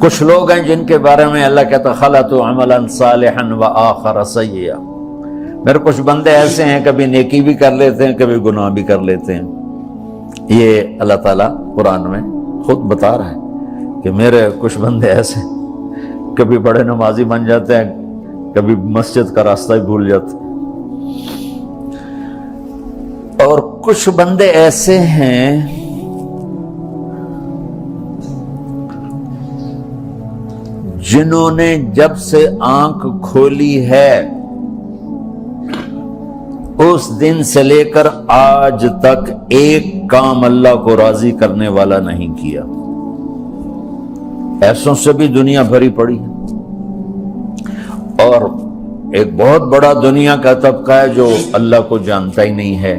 کچھ لوگ ہیں جن کے بارے میں اللہ کہتا خلطوا عملا صالحا وآخر سیئا، میرے کچھ بندے ایسے ہیں کبھی نیکی بھی کر لیتے ہیں کبھی گناہ بھی کر لیتے ہیں. یہ اللہ تعالیٰ قرآن میں خود بتا رہا ہے کہ میرے کچھ بندے ایسے ہیں، کبھی بڑے نمازی بن جاتے ہیں کبھی مسجد کا راستہ ہی بھول جاتے ہیں، اور کچھ بندے ایسے ہیں جنہوں نے جب سے آنکھ کھولی ہے اس دن سے لے کر آج تک ایک کام اللہ کو راضی کرنے والا نہیں کیا. ایسوں سے بھی دنیا بھری پڑی ہے، اور ایک بہت بڑا دنیا کا طبقہ ہے جو اللہ کو جانتا ہی نہیں ہے،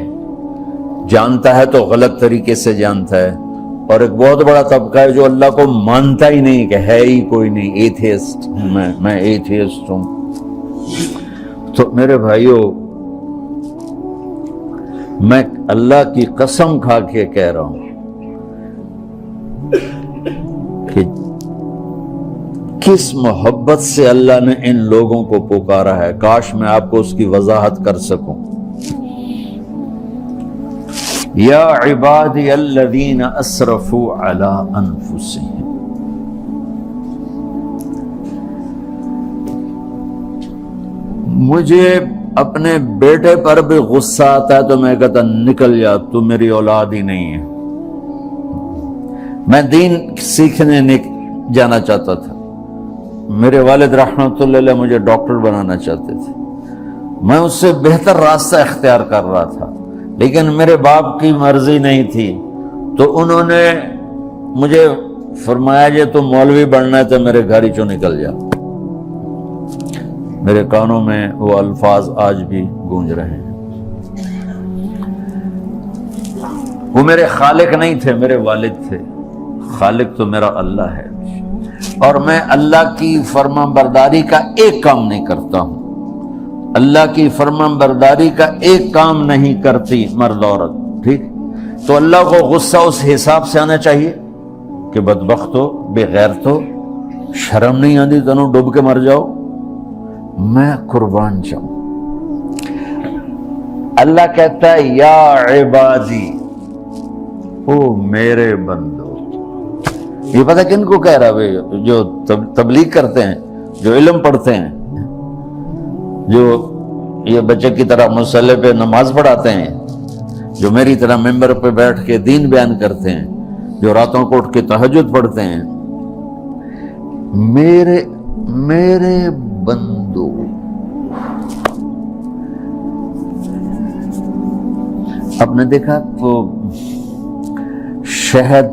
جانتا ہے تو غلط طریقے سے جانتا ہے، اور ایک بہت بڑا طبقہ ہے جو اللہ کو مانتا ہی نہیں کہ ہے ہی کوئی نہیں، ایتھیسٹ میں ایتھیسٹ ہوں. تو میرے بھائیو، میں اللہ کی قسم کھا کے کہہ رہا ہوں کہ کس محبت سے اللہ نے ان لوگوں کو پکارا ہے، کاش میں آپ کو اس کی وضاحت کر سکوں. یا عبادی الذین اسرفوا علی انفسہم، مجھے اپنے بیٹے پر بھی غصہ آتا ہے تو میں کہتا نکل جا، تو میری اولاد ہی نہیں ہے. میں دین سیکھنے جانا چاہتا تھا، میرے والد رحمۃ اللہ علیہ مجھے ڈاکٹر بنانا چاہتے تھے، میں اس سے بہتر راستہ اختیار کر رہا تھا، لیکن میرے باپ کی مرضی نہیں تھی، تو انہوں نے مجھے فرمایا جی تم مولوی بننا ہے تو میرے گھر ہی چوں نکل جا. میرے کانوں میں وہ الفاظ آج بھی گونج رہے ہیں. وہ میرے خالق نہیں تھے، میرے والد تھے. خالق تو میرا اللہ ہے، اور میں اللہ کی فرما برداری کا ایک کام نہیں کرتا ہوں. اللہ کی فرما برداری کا ایک کام نہیں کرتی مرد عورت، ٹھیک؟ تو اللہ کو غصہ اس حساب سے آنا چاہیے کہ بدبخت ہو، بے غیرت ہو، شرم نہیں آتی تنوں ڈوب کے مر جاؤ. میں قربان جاؤں. اللہ کہتا ہے یا عبادی، او میرے بندو. یہ پتہ کن کو کہہ رہا ہے؟ جو تبلیغ کرتے ہیں، جو علم پڑھتے ہیں، جو یہ بچے کی طرح مصلی پہ نماز پڑھاتے ہیں، جو میری طرح ممبر پہ بیٹھ کے دین بیان کرتے ہیں، جو راتوں کو اٹھ کے تہجد پڑھتے ہیں. میرے بندو، آپ نے دیکھا وہ شہد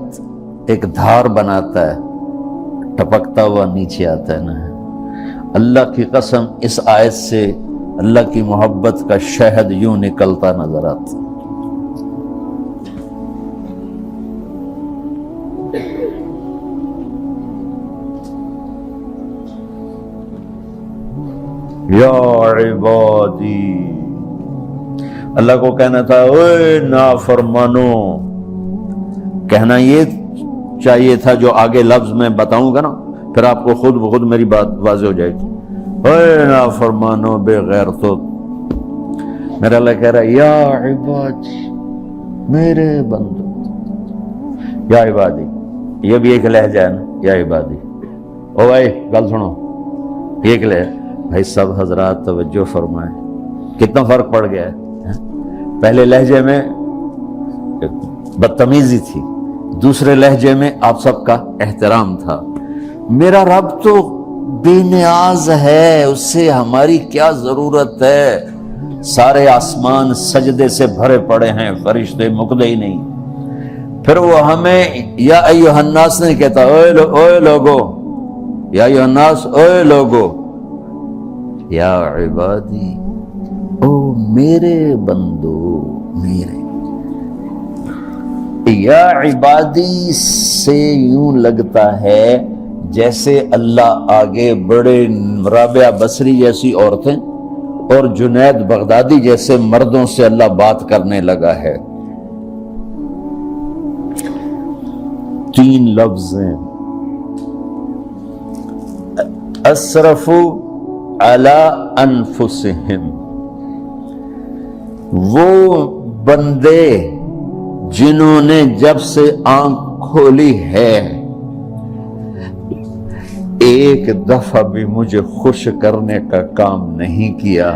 ایک دھار بناتا ہے، ٹپکتا ہوا نیچے آتا ہے نا. اللہ کی قسم اس آیت سے اللہ کی محبت کا شہد یوں نکلتا نظر آتا. یا عبادی، اللہ کو کہنا تھا اوے نافرمانو. کہنا یہ چاہیے تھا جو آگے لفظ میں بتاؤں گا نا، پھر آپ کو خود بخود میری بات واضح ہو جائے گی. اوے نافرمانو، بے غیرتو. میرا اللہ کہہ رہا ہے یا عبادی، میرے بندو. یا عبادی یہ بھی ایک لہجہ ہے نا، یا عبادی. او بھائی گل سنو، یہ ایک لہجہ. بھائی سب حضرات توجہ فرمائیں، کتنا فرق پڑ گیا ہے. پہلے لہجے میں بدتمیزی تھی، دوسرے لہجے میں آپ سب کا احترام تھا. میرا رب تو بے نیاز ہے، اس سے ہماری کیا ضرورت ہے. سارے آسمان سجدے سے بھرے پڑے ہیں، فرشتے مکدے ہی نہیں. پھر وہ ہمیں یا ایھا الناس نہیں کہتا، اوے لوگو، یا ایھا الناس، اوے لوگو. یا عبادی، او میرے بندو، میرے. یا عبادی سے یوں لگتا ہے جیسے اللہ آگے بڑے رابعہ بصری جیسی عورتیں اور جنید بغدادی جیسے مردوں سے اللہ بات کرنے لگا ہے. تو 3 لفظ ہیں، اسرفوا علی انفسہم، وہ بندے جنہوں نے جب سے آنکھ کھولی ہے ایک دفعہ بھی مجھے خوش کرنے کا کام نہیں کیا،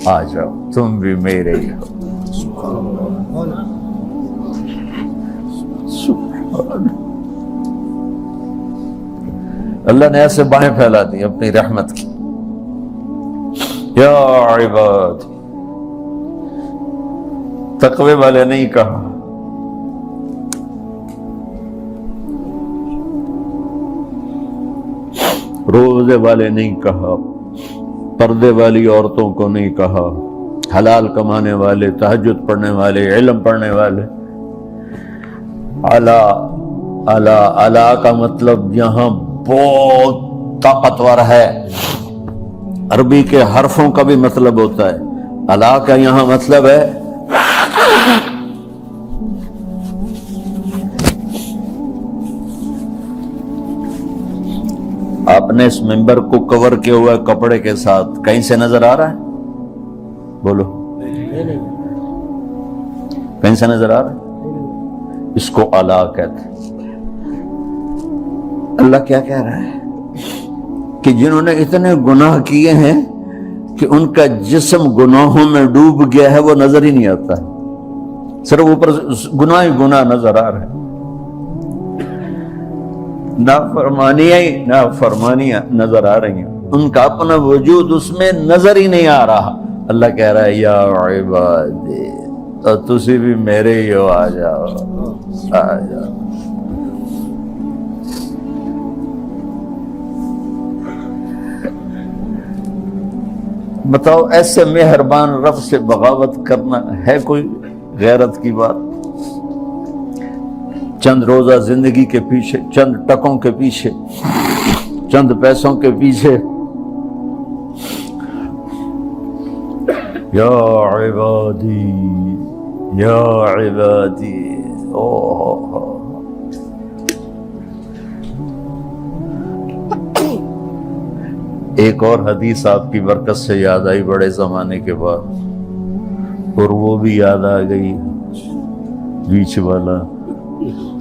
آ جاؤ تم بھی میرے ہی ہو۔ اللہ نے ایسے باہیں پھیلا دی اپنی رحمت کی، یا عباد، تقوی والے نہیں کہا، روزے والے نہیں کہا، پردے والی عورتوں کو نہیں کہا، حلال کمانے والے، تہجد پڑھنے والے، علم پڑھنے والے۔ اعلیٰ کا مطلب یہاں بہت طاقتور ہے، عربی کے حرفوں کا بھی مطلب ہوتا ہے، اعلیٰ کا یہاں مطلب ہے آپ نے اس ممبر کو کور کیا ہوا ہے کپڑے کے ساتھ، کہیں سے نظر آ رہا ہے؟ بولو، کہیں سے نظر آ رہا ہے؟ اس کو اعلیٰ کہتے ہیں۔ اللہ کیا کہہ رہا ہے کہ جنہوں نے اتنے گناہ کیے ہیں کہ ان کا جسم گناہوں میں ڈوب گیا ہے، وہ نظر ہی نہیں آتا ہے، صرف اوپر گناہ ہی گناہ نظر آ رہے ہیں، نافرمانیاں نظر آ رہی ہیں، ان کا اپنا وجود اس میں نظر ہی نہیں آ رہا۔ اللہ کہہ رہا ہے یا عبادی، تو تسی بھی میرے ہی ہو، آ جاؤ آ جاؤ۔ بتاؤ ایسے مہربان رب سے بغاوت کرنا ہے کوئی غیرت کی بات؟ چند روزہ زندگی کے پیچھے، چند ٹکوں کے پیچھے، چند پیسوں کے پیچھے، یا عبادی یا عبادی، ایک اور حدیث آپ کی برکت سے یاد آئی بڑے زمانے کے بعد، اور وہ بھی یاد آ گئی، بیچ والا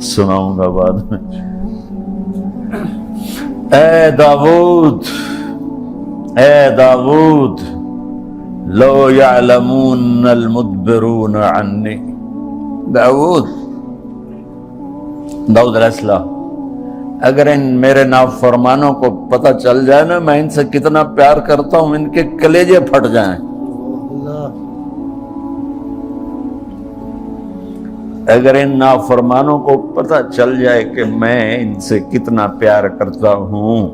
سناؤں گا بعد میں۔ اے داود لو یعلمون المدبرون عنی، داود علیہ السلام، اگر ان میرے نافرمانوں کو پتہ چل جائے نا میں ان سے کتنا پیار کرتا ہوں، ان کے کلیجے پھٹ جائیں۔ اگر ان نافرمانوں کو پتہ چل جائے کہ میں ان سے کتنا پیار کرتا ہوں،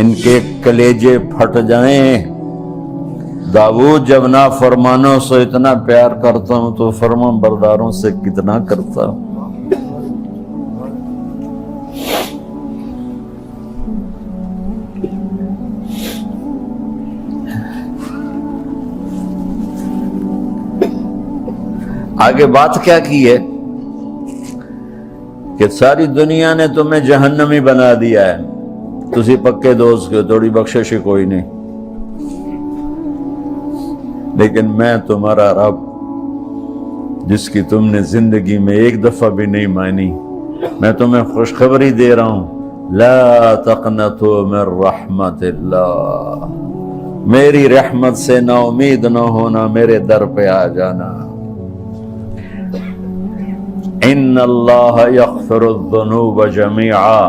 ان کے کلیجے پھٹ جائیں۔ داؤد جب نافرمانوں سے اتنا پیار کرتا ہوں تو فرمان برداروں سے کتنا کرتا ہوں۔ آگے بات کیا کی ہے کہ ساری دنیا نے تمہیں جہنمی بنا دیا ہے، تسی پکے دوست کے، تھوڑی بخشش کوئی نہیں، لیکن میں تمہارا رب جس کی تم نے زندگی میں ایک دفعہ بھی نہیں مانی، میں تمہیں خوشخبری دے رہا ہوں، لا تقنطوا من رحمت اللہ، میری رحمت سے نا امید نہ ہونا، میرے در پہ آ جانا۔ ان اللہ یغفر الذنوب جميعا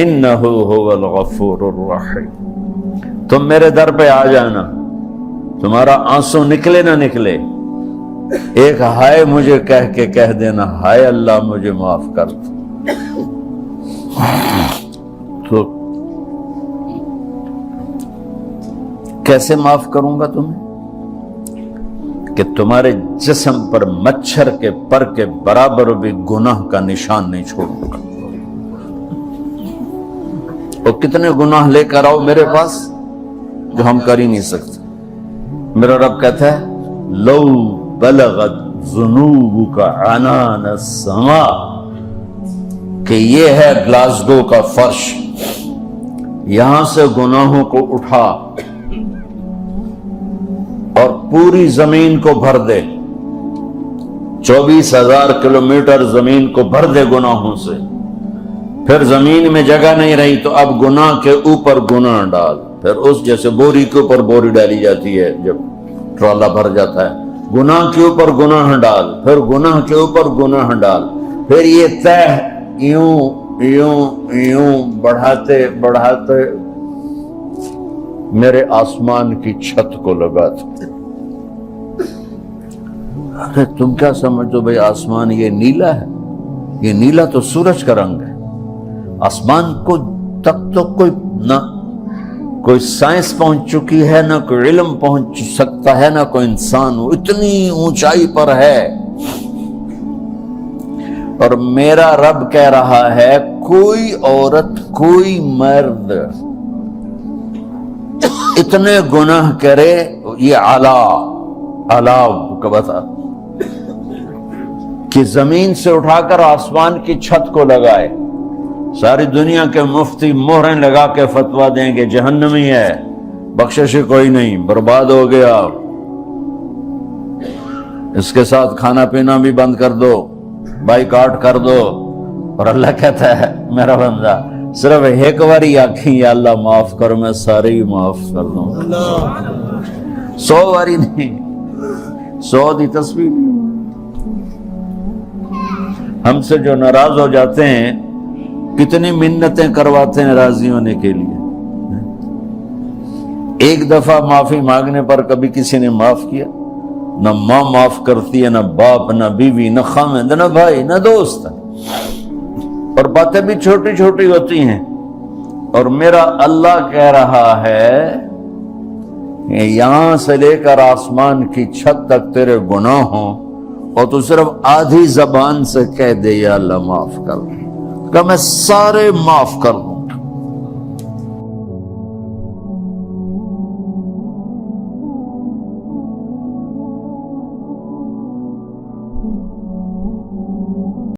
انہ هو الغفور الرحیم، تم میرے در پہ آ جانا، تمہارا آنسو نکلے نہ نکلے، ایک ہائے مجھے کہہ کے کہہ دینا، ہائے اللہ مجھے معاف کر دو، تو کیسے معاف کروں گا تمہیں کہ تمہارے جسم پر مچھر کے پر کے برابر بھی گناہ کا نشان نہیں چھوڑوں گا۔ اور کتنے گناہ لے کر آؤ میرے پاس جو ہم کر ہی نہیں سکتے۔ میرا رب کہتا ہے لو بلغت ذنوبک عنان السماء، کہ یہ ہے گلاسگو کا فرش، یہاں سے گناہوں کو اٹھا اور پوری زمین کو بھر دے، 24,000 کلومیٹر زمین کو بھر دے گناہوں سے۔ پھر زمین میں جگہ نہیں رہی تو اب گناہ کے اوپر گناہ ڈال، پھر اس جیسے بوری کے اوپر بوری ڈالی جاتی ہے جب ٹرالا بھر جاتا ہے، گناہ کے اوپر گناہ ڈال، پھر گناہ کے اوپر گناہ ڈال، پھر یہ تہ یوں یوں یوں بڑھاتے بڑھاتے میرے آسمان کی چھت کو لگا تھا۔ ارے تم کیا سمجھو بھائی آسمان یہ نیلا ہے؟ یہ نیلا تو سورج کا رنگ ہے۔ آسمان کو تک تو کوئی سائنس پہنچ چکی ہے، نہ کوئی علم پہنچ سکتا ہے، نہ کوئی انسان، وہ اتنی اونچائی پر ہے۔ اور میرا رب کہہ رہا ہے کوئی عورت کوئی مرد اتنے گناہ کرے، یہ اعلیٰ کا بتا کہ زمین سے اٹھا کر آسمان کی چھت کو لگائے، ساری دنیا کے مفتی مہریں لگا کے فتویٰ دیں گے جہنمی ہے، بخشش کوئی نہیں، برباد ہو گیا، اس کے ساتھ کھانا پینا بھی بند کر دو، بائیکاٹ کر دو۔ اور اللہ کہتا ہے میرا بندہ صرف ایک باری آکھیں یا اللہ معاف کر، میں سارے ہی معاف کر دوں، 100 باری نہیں، 100 دی تسبیح۔ ہم سے جو ناراض ہو جاتے ہیں کتنی منتیں کرواتے ہیں راضی ہونے کے لیے، ایک دفعہ معافی مانگنے پر کبھی کسی نے معاف کیا؟ نہ ماں معاف کرتی ہے، نہ باپ، نہ بیوی، نہ خاوند، نہ بھائی، نہ دوست، اور باتیں بھی چھوٹی چھوٹی ہوتی ہیں۔ اور میرا اللہ کہہ رہا ہے کہ یہاں سے لے کر آسمان کی چھت تک تیرے گناہ ہوں اور تو صرف آدھی زبان سے کہہ دے یا اللہ معاف کر دے، کہ میں سارے معاف کر دوں۔